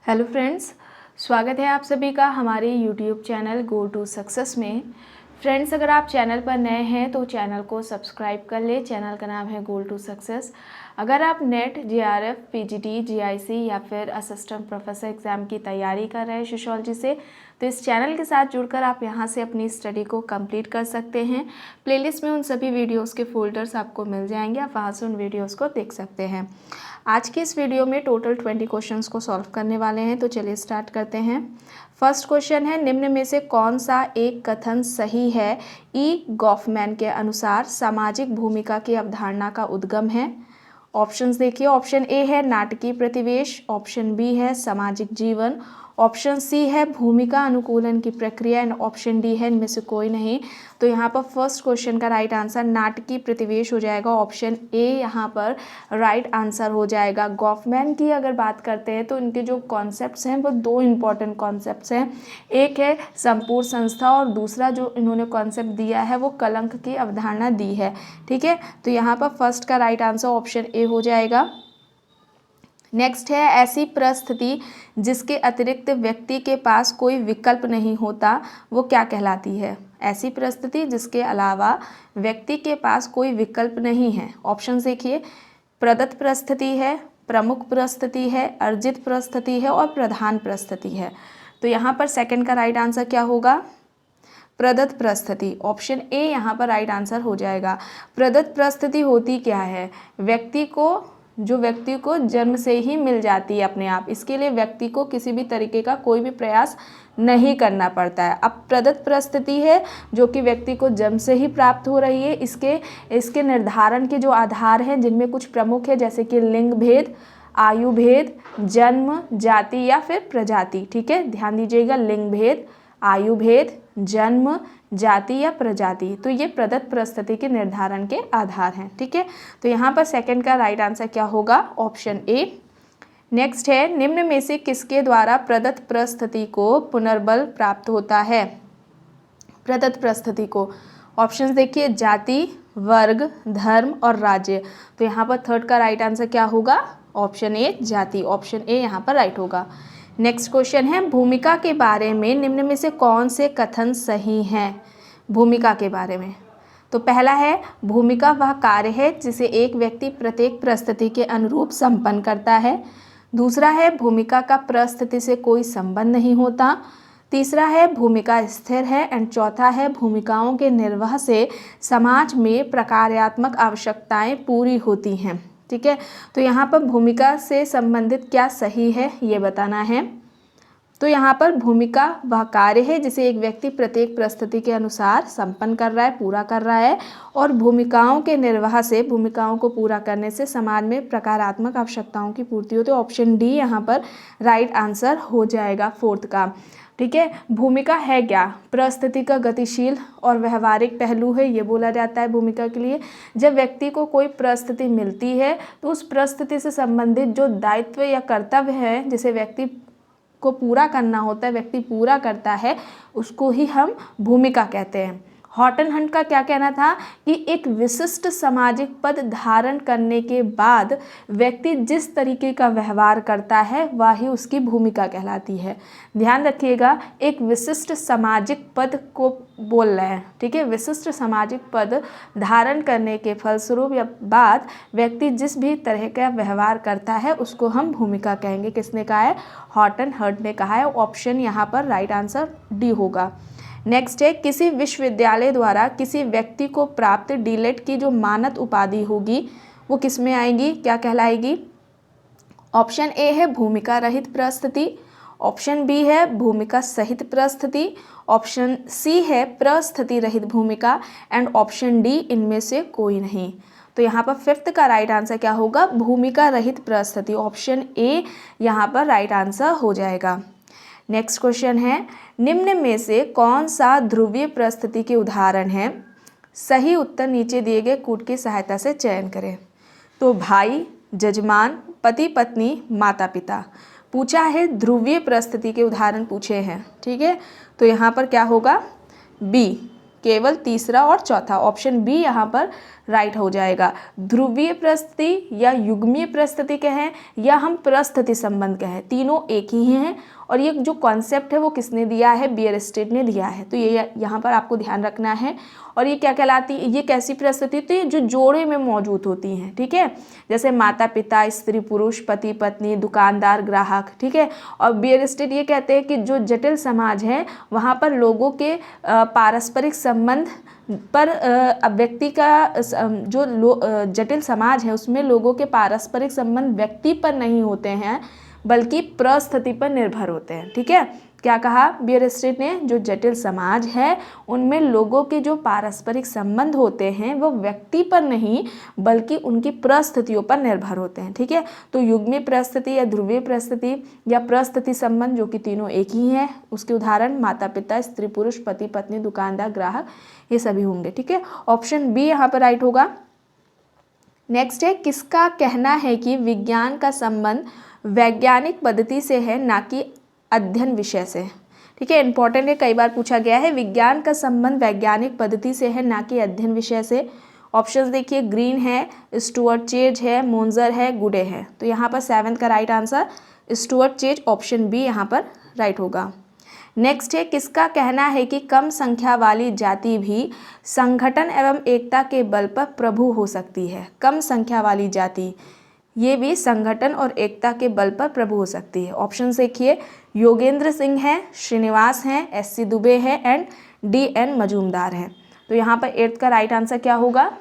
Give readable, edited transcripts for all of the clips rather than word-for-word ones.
Hello friends, स्वागत है आप सभी का हमारे YouTube channel go to success में। फ्रेंड्स, अगर आप चैनल पर नए हैं तो चैनल को सब्सक्राइब कर ले। चैनल का नाम है गोल टू सक्सेस। अगर आप नेट, जेआरएफ, पीजीटी, जीआईसी या फिर असिस्टेंट प्रोफेसर एग्ज़ाम की तैयारी कर रहे हैं सोशियोलॉजी से, तो इस चैनल के साथ जुड़कर आप यहां से अपनी स्टडी को कंप्लीट कर सकते हैं। प्लेलिस्ट में उन सभी वीडियोस के फोल्डर्स आपको मिल जाएंगे, आप वहां से उन वीडियोस को देख सकते हैं। आज की इस वीडियो में टोटल 20 क्वेश्चंस को सॉल्व करने वाले हैं, तो चलिए स्टार्ट करते हैं। फर्स्ट क्वेश्चन है, निम्न में से कौन सा एक कथन सही है? ई गॉफमैन के अनुसार सामाजिक भूमिका की अवधारणा का उद्गम है। ऑप्शंस देखिए, ऑप्शन ए है नाटकीय प्रतिवेश, ऑप्शन बी है सामाजिक जीवन, ऑप्शन सी है भूमिका अनुकूलन की प्रक्रिया एंड ऑप्शन डी है इनमें से कोई नहीं। तो यहाँ पर फर्स्ट क्वेश्चन का राइट आंसर नाटकीय प्रतिवेश हो जाएगा। ऑप्शन ए यहाँ पर राइट आंसर हो जाएगा। गॉफमैन की अगर बात करते हैं तो इनके जो कॉन्सेप्ट्स हैं वो दो इम्पॉर्टेंट कॉन्सेप्ट्स हैं। एक है संपूर्ण संस्था और दूसरा जो इन्होंने कॉन्सेप्ट दिया है वो कलंक की अवधारणा दी है। ठीक है, तो यहाँ पर फर्स्ट का राइट आंसर ऑप्शन ए हो जाएगा। नेक्स्ट है, ऐसी परिस्थिति जिसके अतिरिक्त व्यक्ति के पास कोई विकल्प नहीं होता वो क्या कहलाती है? ऐसी परिस्थिति जिसके अलावा व्यक्ति के पास कोई विकल्प नहीं है। ऑप्शन देखिए, प्रदत्त परिस्थिति है, प्रमुख परिस्थिति है, अर्जित परिस्थिति है और प्रधान परिस्थिति है। तो यहाँ पर सेकंड का राइट आंसर क्या होगा? प्रदत्त परिस्थिति। ऑप्शन ए यहाँ पर राइट आंसर हो जाएगा। प्रदत्त परिस्थिति होती क्या है? व्यक्ति को जन्म से ही मिल जाती है अपने आप। इसके लिए व्यक्ति को किसी भी तरीके का कोई भी प्रयास नहीं करना पड़ता है। अब प्रदत्त परिस्थिति है जो कि व्यक्ति को जन्म से ही प्राप्त हो रही है। इसके निर्धारण के जो आधार हैं जिनमें कुछ प्रमुख है, जैसे कि लिंग भेद, आयु भेद, जन्म, जाति या फिर प्रजाति। ठीक है, ध्यान दीजिएगा, लिंग भेद, आयु भेद, जन्म, जाति या प्रजाति, तो ये प्रदत्त परिस्थिति के निर्धारण के आधार हैं। ठीक है, तो यहाँ पर सेकंड का राइट आंसर क्या होगा? Option A. नेक्स्ट है, निम्न में से किसके द्वारा प्रदत्त परिस्थिति को पुनर्बल प्राप्त होता है? प्रदत्त परिस्थिति को ऑप्शंस देखिए, जाति, वर्ग, धर्म और राज्य। तो यहाँ पर थर्ड का राइट आंसर क्या होगा? ऑप्शन ए, जाति। ऑप्शन ए यहाँ पर राइट होगा। नेक्स्ट क्वेश्चन है, भूमिका के बारे में निम्न में से कौन से कथन सही हैं? भूमिका के बारे में तो पहला है, भूमिका वह कार्य है जिसे एक व्यक्ति प्रत्येक परिस्थिति के अनुरूप संपन्न करता है। दूसरा है, भूमिका का परिस्थिति से कोई संबंध नहीं होता। तीसरा है, भूमिका स्थिर है एंड चौथा है, भूमिकाओं के निर्वाह से समाज में प्रकार्यात्मक आवश्यकताएं पूरी होती हैं। ठीक है, तो यहाँ पर भूमिका से संबंधित क्या सही है ये बताना है। तो यहाँ पर भूमिका वह कार्य है जिसे एक व्यक्ति प्रत्येक परिस्थिति के अनुसार संपन्न कर रहा है, पूरा कर रहा है, और भूमिकाओं के निर्वाह से, भूमिकाओं को पूरा करने से समाज में प्रकारात्मक आवश्यकताओं की पूर्ति होती है। ऑप्शन डी यहाँ पर राइट आंसर हो जाएगा, फोर्थ का। ठीक है, भूमिका है क्या? परिस्थिति का गतिशील और व्यवहारिक पहलू है, ये बोला जाता है भूमिका के लिए। जब व्यक्ति को कोई परिस्थिति मिलती है तो उस परिस्थिति से संबंधित जो दायित्व या कर्तव्य है जिसे व्यक्ति को पूरा करना होता है, व्यक्ति पूरा करता है, उसको ही हम भूमिका कहते हैं। हॉटन हंट का क्या कहना था कि एक विशिष्ट सामाजिक पद धारण करने के बाद व्यक्ति जिस तरीके का व्यवहार करता है वह ही उसकी भूमिका कहलाती है। ध्यान रखिएगा, एक विशिष्ट सामाजिक पद को बोल रहे हैं। ठीक है, विशिष्ट सामाजिक पद धारण करने के फलस्वरूप या बाद व्यक्ति जिस भी तरह का व्यवहार करता है उसको हम भूमिका कहेंगे। किसने कहा है? हॉटन हंट ने कहा है। ऑप्शन यहाँ पर राइट आंसर डी होगा। नेक्स्ट है, किसी विश्वविद्यालय द्वारा किसी व्यक्ति को प्राप्त डीलेट की जो मानद उपाधि होगी वो किस में आएगी, क्या कहलाएगी? ऑप्शन ए है भूमिका रहित परिस्थिति, ऑप्शन बी है भूमिका सहित परिस्थिति, ऑप्शन सी है परिस्थिति रहित भूमिका एंड ऑप्शन डी इनमें से कोई नहीं। तो यहाँ पर फिफ्थ का राइट आंसर क्या होगा? भूमिका रहित परिस्थिति। ऑप्शन ए यहाँ पर राइट आंसर हो जाएगा। नेक्स्ट क्वेश्चन है, निम्न में से कौन सा ध्रुवीय परिस्थिति के उदाहरण है? सही उत्तर नीचे दिए गए कूट की सहायता से चयन करें। तो भाई, जजमान, पति पत्नी, माता पिता पूछा है, ध्रुवीय परिस्थिति के उदाहरण पूछे हैं। ठीक है, तो यहाँ पर क्या होगा? बी, केवल तीसरा और चौथा, ऑप्शन बी यहाँ पर राइट हो जाएगा। ध्रुवीय परिस्थिति या युग्मीय परिस्थिति कहें या हम परिस्थिति संबंध कहें, तीनों एक ही हैं। और ये जो कॉन्सेप्ट है वो किसने दिया है, बियरस्टेड ने दिया है। तो ये यहाँ पर आपको ध्यान रखना है। और ये क्या कहलाती है, ये कैसी परिस्थिति, तो ये जो जोड़े में मौजूद होती हैं, ठीक है, जैसे माता पिता, स्त्री पुरुष, पति पत्नी, दुकानदार ग्राहक, ठीक है। और बियरस्टेड ये कहते हैं कि जो जटिल समाज है वहाँ पर लोगों के पारस्परिक संबंध पर व्यक्ति का जो जटिल समाज है उसमें लोगों के पारस्परिक संबंध व्यक्ति पर नहीं होते हैं बल्कि परिस्थिति पर निर्भर होते हैं, ठीक है। क्या कहा बियरस्टेड ने, जो जटिल समाज है उनमें लोगों के जो पारस्परिक संबंध होते हैं वो व्यक्ति पर नहीं बल्कि उनकी परिस्थितियों पर निर्भर होते हैं, ठीक है। तो युग्मीय परिस्थिति या ध्रुवीय परिस्थिति या परिस्थिति संबंध, जो कि तीनों एक ही हैं, उसके उदाहरण माता पिता, स्त्री पुरुष, पति पत्नी, दुकानदार ग्राहक, ये सभी होंगे, ठीक है। ऑप्शन बी यहाँ पर राइट होगा। नेक्स्ट है, किसका कहना है कि विज्ञान का संबंध वैज्ञानिक पद्धति से है ना कि अध्ययन विषय से, ठीक है। इंपॉर्टेंट है, कई बार पूछा गया है, विज्ञान का संबंध वैज्ञानिक पद्धति से है ना कि अध्ययन विषय से। ऑप्शंस देखिए, ग्रीन है, स्टुअर्ट चेज है, मोन्जर है, गुडे है। तो यहाँ पर 7th का right answer Stuart Chase, option B यहाँ पर राइट होगा। नेक्स्ट है, किसका कहना है कि कम संख्या वाली जाति भी संगठन एवं एकता के बल पर प्रभु हो सकती है। कम संख्या वाली जाति ये भी संगठन और एकता के बल पर प्रभु हो सकती है। ऑप्शन देखिए, योगेंद्र सिंह है, श्रीनिवास हैं, एससी दुबे है एंड DN मजूमदार है। तो यहाँ पर 8th का राइट आंसर क्या होगा,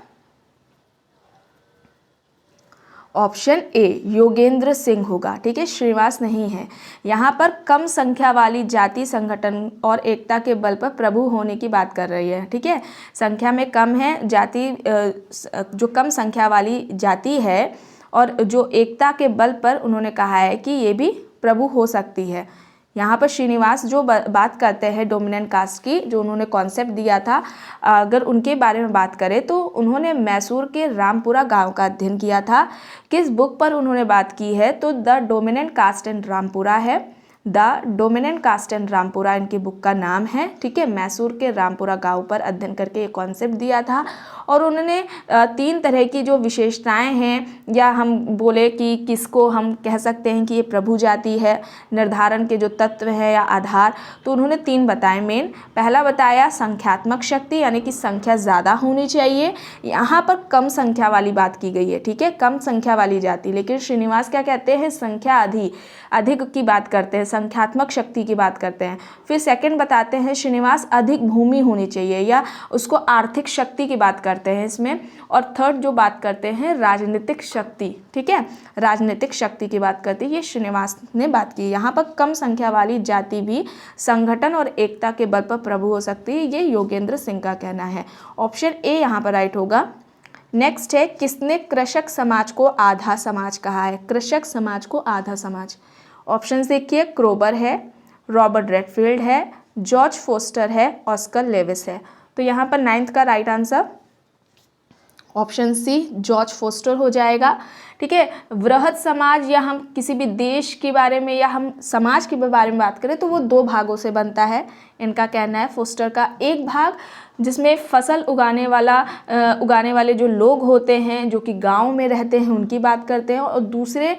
ऑप्शन ए योगेंद्र सिंह होगा, ठीक है, श्रीनिवास नहीं है। यहाँ पर कम संख्या वाली जाति संगठन और एकता के बल पर प्रभु होने की बात कर रही है, ठीक है। संख्या में कम है जाति, जो कम संख्या वाली जाति है और जो एकता के बल पर उन्होंने कहा है कि ये भी प्रभु हो सकती है। यहाँ पर श्रीनिवास जो बात करते हैं डोमिनेंट कास्ट की, जो उन्होंने कॉन्सेप्ट दिया था, अगर उनके बारे में बात करें तो उन्होंने मैसूर के रामपुरा गांव का अध्ययन किया था। किस बुक पर उन्होंने बात की है, तो द डोमिनेंट कास्ट इन रामपुरा है। The dominant caste and Rampura इनकी बुक का नाम है, ठीक है। मैसूर के रामपुरा गांव पर अध्ययन करके एक कॉन्सेप्ट दिया था और उन्होंने 3 तरह की जो विशेषताएं हैं, या हम बोले कि किसको हम कह सकते हैं कि ये प्रभु जाति है, निर्धारण के जो तत्व है या आधार, तो उन्होंने 3 बताए मेन। पहला बताया संख्यात्मक शक्ति, यानी कि संख्या ज़्यादा होनी चाहिए। यहाँ पर कम संख्या वाली बात की गई है, ठीक है, कम संख्या वाली जाति। लेकिन श्रीनिवास क्या कहते हैं, संख्या अधिक की बात करते हैं, संख्यात्मक शक्ति की बात करते हैं। फिर सेकंड बताते हैं श्रीनिवास अधिक भूमि होनी चाहिए, या उसको आर्थिक शक्ति की बात करते हैं इसमें। और थर्ड जो बात करते हैं राजनीतिक शक्ति, ठीक है, राजनीतिक शक्ति की बात करते हैं, ये श्रीनिवास ने बात की। यहाँ पर कम संख्या वाली जाति भी संगठन और एकता के बल पर प्रभु हो सकती है, ये योगेंद्र सिंह का कहना है। ऑप्शन ए यहाँ पर राइट होगा। नेक्स्ट है, किसने कृषक समाज को आधा समाज कहा है, कृषक समाज को आधा समाज। ऑप्शन देखिए, क्रोबर है, रॉबर्ट रेडफील्ड है, जॉर्ज फोस्टर है, ऑस्कर लेविस है। तो यहाँ पर 9th का right answer option C George Foster हो जाएगा, ठीक है। वृहद समाज, या हम किसी भी देश के बारे में या हम समाज के बारे में बात करें तो वो 2 भागों से बनता है, इनका कहना है फोस्टर का। एक भाग जिसमें फसल उगाने वाले जो लोग होते हैं, जो कि गांव में रहते हैं, उनकी बात करते हैं। और दूसरे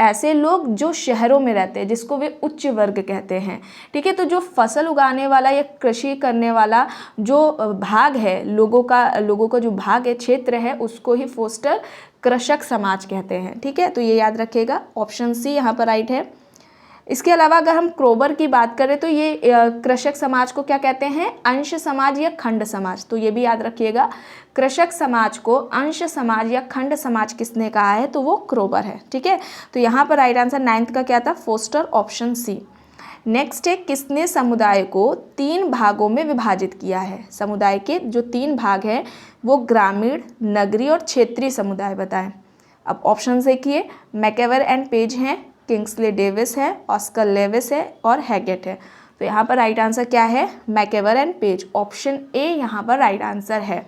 ऐसे लोग जो शहरों में रहते हैं, जिसको वे उच्च वर्ग कहते हैं, ठीक है। तो जो फसल उगाने वाला या कृषि करने वाला जो भाग है, लोगों का जो भाग है, क्षेत्र है, उसको ही फोस्टर कृषक समाज कहते हैं, ठीक है। तो ये याद रखिएगा, ऑप्शन सी यहाँ पर राइट है। इसके अलावा अगर हम क्रोबर की बात करें तो ये कृषक समाज को क्या कहते हैं, अंश समाज या खंड समाज। तो ये भी याद रखिएगा, कृषक समाज को अंश समाज या खंड समाज किसने कहा है, तो वो क्रोबर है, ठीक है। तो यहाँ पर राइट आंसर 9th का क्या था, फोस्टर, ऑप्शन सी। नेक्स्ट है, किसने समुदाय को 3 भागों में विभाजित किया है। समुदाय के जो 3 भाग हैं वो ग्रामीण, नगरीय और क्षेत्रीय समुदाय बताएं। अब ऑप्शन देखिए, मैकेवर एंड पेज हैं, किंग्सले डेविस है, ऑस्कर लेविस है और हैगेट है। तो यहाँ पर राइट आंसर क्या है, मैकेवर एंड पेज, ऑप्शन ए यहाँ पर राइट आंसर है।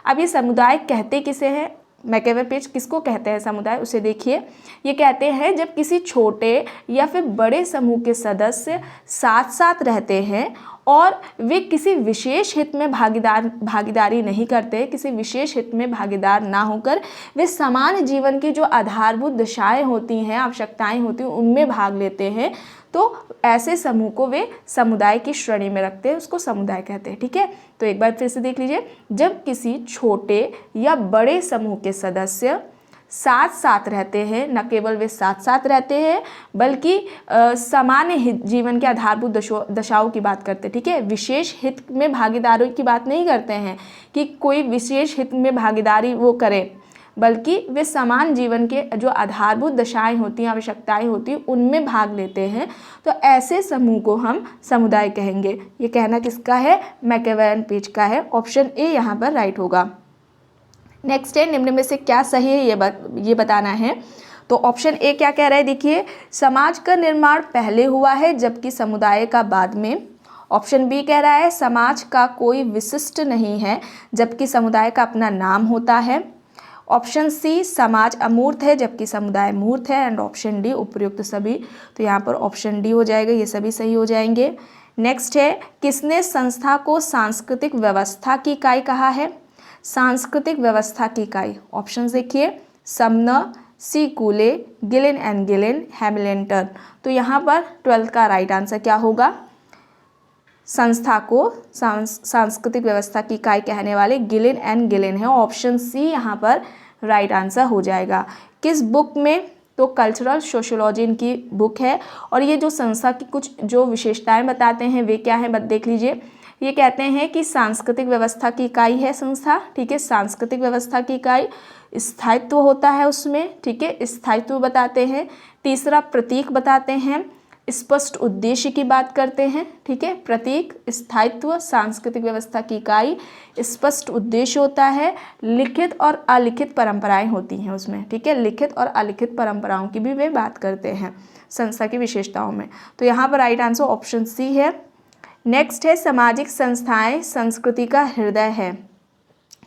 अब ये समुदाय कहते किसे हैं, मैकेवर पेज किसको कहते हैं समुदाय, उसे देखिए। ये कहते हैं जब किसी छोटे या फिर बड़े समूह के सदस्य साथ साथ रहते हैं और वे किसी विशेष हित में भागीदारी नहीं करते। किसी विशेष हित में भागीदार ना होकर वे समान जीवन की जो आधारभूत दशाएं होती हैं, आवश्यकताएं होती हैं, उनमें भाग लेते हैं। तो ऐसे समूह को वे समुदाय की श्रेणी में रखते हैं, उसको समुदाय कहते हैं। ठीक है, तो एक बार फिर से देख लीजिए, जब किसी छोटे या बड़े समूह के सदस्य साथ साथ रहते हैं, न केवल वे साथ साथ रहते हैं बल्कि सामान्य जीवन के आधारभूत दशाओं की बात करते हैं। ठीक है, विशेष हित में भागीदारी की बात नहीं करते हैं कि कोई विशेष हित में भागीदारी वो करे, बल्कि वे समान जीवन के जो आधारभूत दशाएं होती हैं, आवश्यकताएं होती हैं, उनमें भाग लेते हैं। तो ऐसे समूह को हम समुदाय कहेंगे। ये कहना किसका है? मैकवेलन पेज का है। ऑप्शन ए यहाँ पर राइट होगा। नेक्स्ट है, निम्न में से क्या सही है ये बताना है। तो ऑप्शन ए क्या कह रहा है, देखिए, समाज का निर्माण पहले हुआ है जबकि समुदाय का बाद में। ऑप्शन बी कह रहा है समाज का कोई विशिष्ट नहीं है जबकि समुदाय का अपना नाम होता है। ऑप्शन सी समाज अमूर्त है जबकि समुदाय मूर्त है। एंड ऑप्शन डी उपर्युक्त सभी। तो यहाँ पर ऑप्शन डी हो जाएगा, ये सभी सही हो जाएंगे। नेक्स्ट है, किसने संस्था को सांस्कृतिक व्यवस्था की इकाई कहा है? सांस्कृतिक व्यवस्था की इकाई, ऑप्शन देखिए, Sumner, C Cooley, Gillin and Gillin, Hamilton. तो यहाँ पर 12th का राइट आंसर क्या होगा? संस्था को सांस्कृतिक व्यवस्था की इकाई कहने वाले गिलिन एंड गिलिन है। ऑप्शन सी यहाँ पर राइट आंसर हो जाएगा। किस बुक में? तो कल्चरल सोशियोलॉजी इनकी बुक है। और ये जो संस्था की कुछ जो विशेषताएं बताते हैं वे क्या है, देख लीजिए। ये कहते हैं कि सांस्कृतिक व्यवस्था की इकाई है संस्था। ठीक है, सांस्कृतिक व्यवस्था की इकाई, स्थायित्व होता है उसमें। ठीक है, स्थायित्व बताते हैं। तीसरा, प्रतीक बताते हैं। स्पष्ट उद्देश्य की बात करते हैं। ठीक है, प्रतीक, स्थायित्व, सांस्कृतिक व्यवस्था की इकाई, स्पष्ट उद्देश्य होता है। लिखित और अलिखित परंपराएं होती हैं उसमें। ठीक है, लिखित और अलिखित परंपराओं की भी वे बात करते हैं संस्था की विशेषताओं में। तो यहाँ पर राइट आंसर ऑप्शन सी है। नेक्स्ट है, सामाजिक संस्थाएं संस्कृति का हृदय है।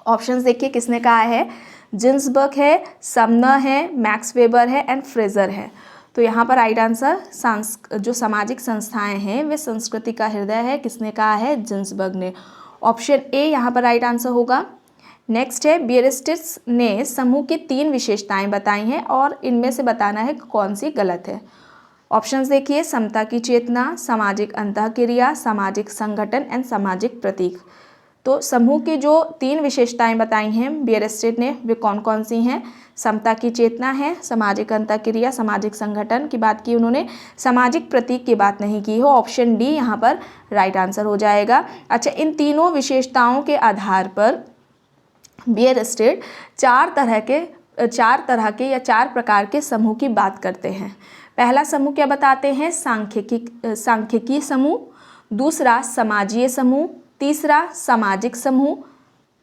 ऑप्शन देखिए किसने कहा है? जिन्सबर्ग है, समनर है, मैक्स वेबर है एंड फ्रेजर है। तो यहाँ पर राइट आंसर जो सामाजिक संस्थाएं हैं वे संस्कृति का हृदय है, किसने कहा है? जिन्सबर्ग ने। ऑप्शन ए यहाँ पर राइट आंसर होगा। नेक्स्ट है, बियरस्टिट्स ने समूह की 3 विशेषताएं बताई हैं और इनमें से बताना है कौन सी गलत है। ऑप्शंस देखिए, समता की चेतना, सामाजिक अंतःक्रिया, सामाजिक संगठन एंड सामाजिक प्रतीक। तो समूह की जो 3 विशेषताएं बताई हैं बियरस्टिट ने, वे कौन कौन सी हैं? समता की चेतना है, सामाजिक अंतःक्रिया, सामाजिक संगठन की बात की उन्होंने, सामाजिक प्रतीक की बात नहीं की हो। ऑप्शन डी यहाँ पर राइट आंसर हो जाएगा। अच्छा, इन तीनों विशेषताओं के आधार पर बियरस्टिट 4 तरह के या 4 प्रकार के समूह की बात करते हैं। पहला समूह क्या बताते हैं? सांख्यिकी समूह। दूसरा, समाजीय समूह। तीसरा, सामाजिक समूह।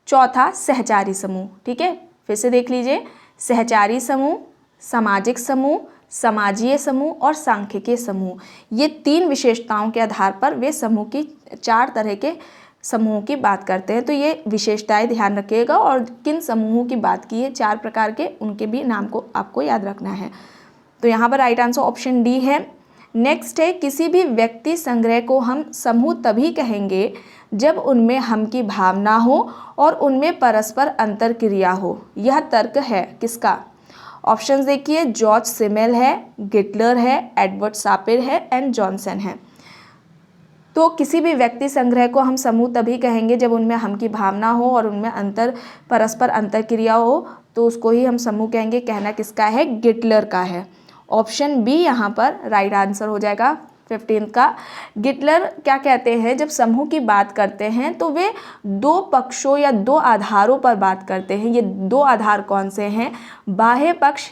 चौथा, सहचारी समूह। ठीक है, फिर से देख लीजिए, सहचारी समूह, सामाजिक समूह, समाजीय समूह और सांख्यिकीय समूह। ये 3 विशेषताओं के आधार पर वे समूह की 4 तरह के समूहों की बात करते हैं। तो ये विशेषताएं ध्यान रखिएगा और किन समूहों की बात की है 4 प्रकार के, उनके भी नाम को आपको याद रखना है। तो यहाँ पर राइट आंसर ऑप्शन डी है। नेक्स्ट है, किसी भी व्यक्ति संग्रह को हम समूह तभी कहेंगे जब उनमें हम की भावना हो और उनमें परस्पर अंतरक्रिया हो। यह तर्क है किसका? ऑप्शंस देखिए, जॉर्ज सिमेल है, गिटलर है, एडवर्ड सापिर है एंड जॉनसन है। तो किसी भी व्यक्ति संग्रह को हम समूह तभी कहेंगे जब उनमें हम की भावना हो और उनमें परस्पर अंतरक्रिया हो, तो उसको ही हम समूह कहेंगे। कहना किसका है? गिटलर का है। ऑप्शन बी यहाँ पर राइट आंसर हो जाएगा 15 का। गिटलर क्या कहते हैं, जब समूह की बात करते हैं तो वे 2 पक्षों या 2 आधारों पर बात करते हैं। ये 2 आधार कौन से हैं? बाह्य पक्ष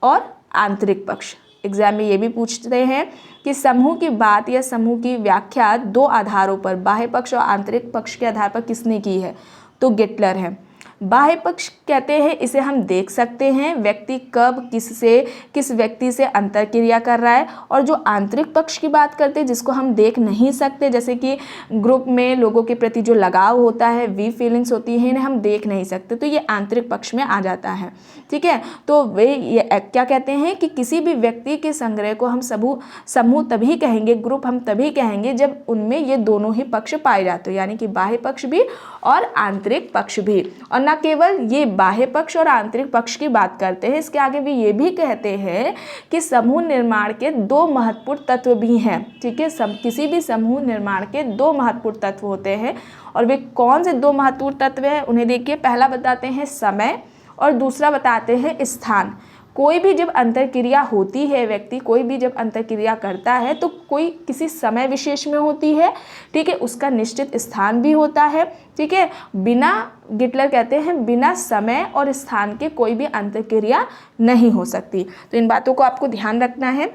और आंतरिक पक्ष। एग्जाम में ये भी पूछते हैं कि समूह की बात या समूह की व्याख्या 2 आधारों पर, बाह्य पक्ष और आंतरिक पक्ष के आधार पर किसने की है? तो गिटलर है। बाह्य पक्ष कहते हैं इसे हम देख सकते हैं, व्यक्ति कब किस व्यक्ति से अंतर क्रिया कर रहा है। और जो आंतरिक पक्ष की बात करते हैं जिसको हम देख नहीं सकते, जैसे कि ग्रुप में लोगों के प्रति जो लगाव होता है, वी फीलिंग्स होती हैं, इन्हें हम देख नहीं सकते, तो ये आंतरिक पक्ष में आ जाता है। ठीक है, तो वे क्या कहते हैं कि किसी भी व्यक्ति के संग्रह को हम समूह तभी कहेंगे, ग्रुप हम तभी कहेंगे जब उनमें ये दोनों ही पक्ष पाए जाते हैं, यानी कि बाह्य पक्ष भी और आंतरिक पक्ष भी। और न केवल ये बाह्य पक्ष और आंतरिक पक्ष की बात करते हैं, इसके आगे भी ये भी कहते हैं कि समूह निर्माण के दो महत्वपूर्ण तत्व भी हैं। ठीक है, किसी भी समूह निर्माण के दो महत्वपूर्ण तत्व होते हैं, और वे कौन से दो महत्वपूर्ण तत्व हैं उन्हें देखिए। पहला बताते हैं समय और दूसरा बताते हैं स्थान। कोई भी जब अंतरक्रिया होती है, व्यक्ति कोई भी जब अंतरक्रिया करता है तो कोई किसी समय विशेष में होती है। ठीक है, उसका निश्चित स्थान भी होता है। ठीक है, गिटलर कहते हैं बिना समय और स्थान के कोई भी अंतरक्रिया नहीं हो सकती। तो इन बातों को आपको ध्यान रखना है,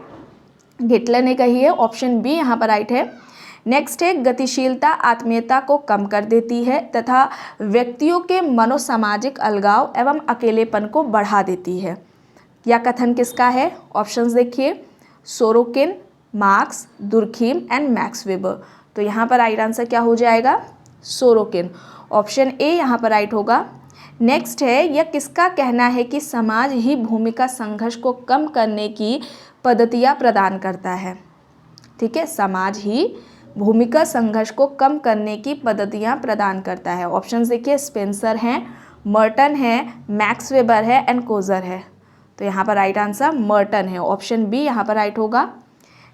गिटलर ने कही है। ऑप्शन बी यहाँ पर राइट है। नेक्स्ट है, गतिशीलता आत्मीयता को कम कर देती है तथा व्यक्तियों के मनोसामाजिक अलगाव एवं अकेलेपन को बढ़ा देती है। यह कथन किसका है? ऑप्शंस देखिए, Sorokin, marks, Durkheim and max weber. तो यहाँ पर राइट आंसर क्या हो जाएगा? सोरोकिन। ऑप्शन ए यहाँ पर राइट होगा। नेक्स्ट है, यह किसका कहना है कि समाज ही भूमिका संघर्ष को कम करने की पद्धतियाँ प्रदान करता है? ठीक है, समाज ही भूमिका संघर्ष को कम करने की पद्धतियाँ प्रदान करता है। ऑप्शंस देखिए, स्पेंसर हैं, मर्टन है, मैक्स वेबर है एंड कोजर है। तो यहाँ पर राइट आंसर मर्टन है। ऑप्शन बी यहाँ पर राइट होगा।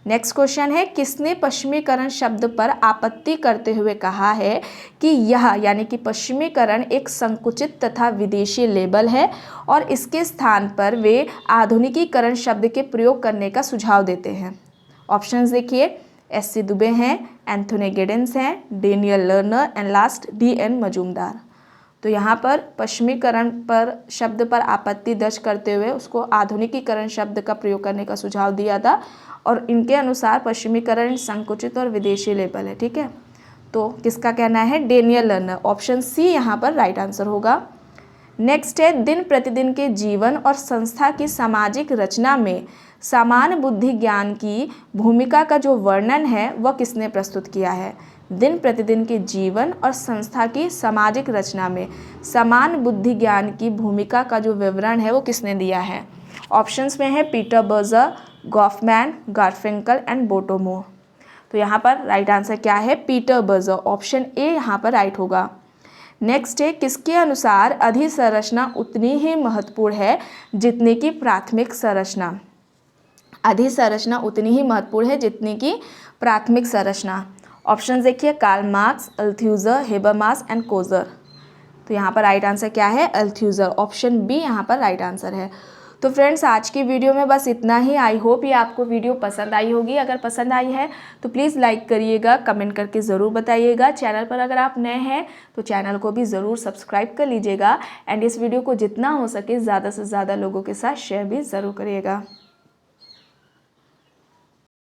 नेक्स्ट क्वेश्चन है, किसने पश्चिमीकरण शब्द पर आपत्ति करते हुए कहा है कि यह यानी कि पश्चिमीकरण एक संकुचित तथा विदेशी लेबल है और इसके स्थान पर वे आधुनिकीकरण शब्द के प्रयोग करने का सुझाव देते हैं? ऑप्शंस देखिए, एस.सी. दुबे हैं, एंथोनी गिडेंस हैं, Daniel learner and last D.N. Majumdar. तो यहाँ पर पश्चिमीकरण पर शब्द पर आपत्ति दर्ज करते हुए उसको आधुनिकीकरण शब्द का प्रयोग करने का सुझाव दिया था, और इनके अनुसार पश्चिमीकरण संकुचित और विदेशी लेबल है। ठीक है, तो किसका कहना है? Daniel learner. ऑप्शन सी यहाँ पर राइट आंसर होगा। नेक्स्ट है, दिन प्रतिदिन के जीवन और संस्था की सामाजिक रचना में समान बुद्धि ज्ञान की भूमिका का जो वर्णन है वह किसने प्रस्तुत किया है? दिन प्रतिदिन के जीवन और संस्था की सामाजिक रचना में समान बुद्धि ज्ञान की भूमिका का जो विवरण है वो किसने दिया है? ऑप्शंस में है पीटर बर्जर, गॉफमैन, गारफिंकल एंड बोटोमो। तो यहाँ पर राइट आंसर क्या है? Peter Berger. ऑप्शन ए यहाँ पर राइट होगा। नेक्स्ट है, किसके अनुसार अधिसंरचना उतनी ही महत्वपूर्ण है जितनी की प्राथमिक संरचना? अधिसंरचना उतनी ही महत्वपूर्ण है जितनी की प्राथमिक संरचना। ऑप्शन देखिए, Karl Marx, Althusser, Habermas and Coser. तो यहाँ पर राइट आंसर क्या है? अल्थ्यूजर। ऑप्शन बी यहाँ पर राइट आंसर है। तो फ्रेंड्स, आज की वीडियो में बस इतना ही। आई होप ये आपको वीडियो पसंद आई होगी। अगर पसंद आई है तो प्लीज़ लाइक करिएगा, कमेंट करके ज़रूर बताइएगा। चैनल पर अगर आप नए हैं तो चैनल को भी ज़रूर सब्सक्राइब कर लीजिएगा, एंड इस वीडियो को जितना हो सके ज़्यादा से ज़्यादा लोगों के साथ शेयर भी ज़रूर करिएगा।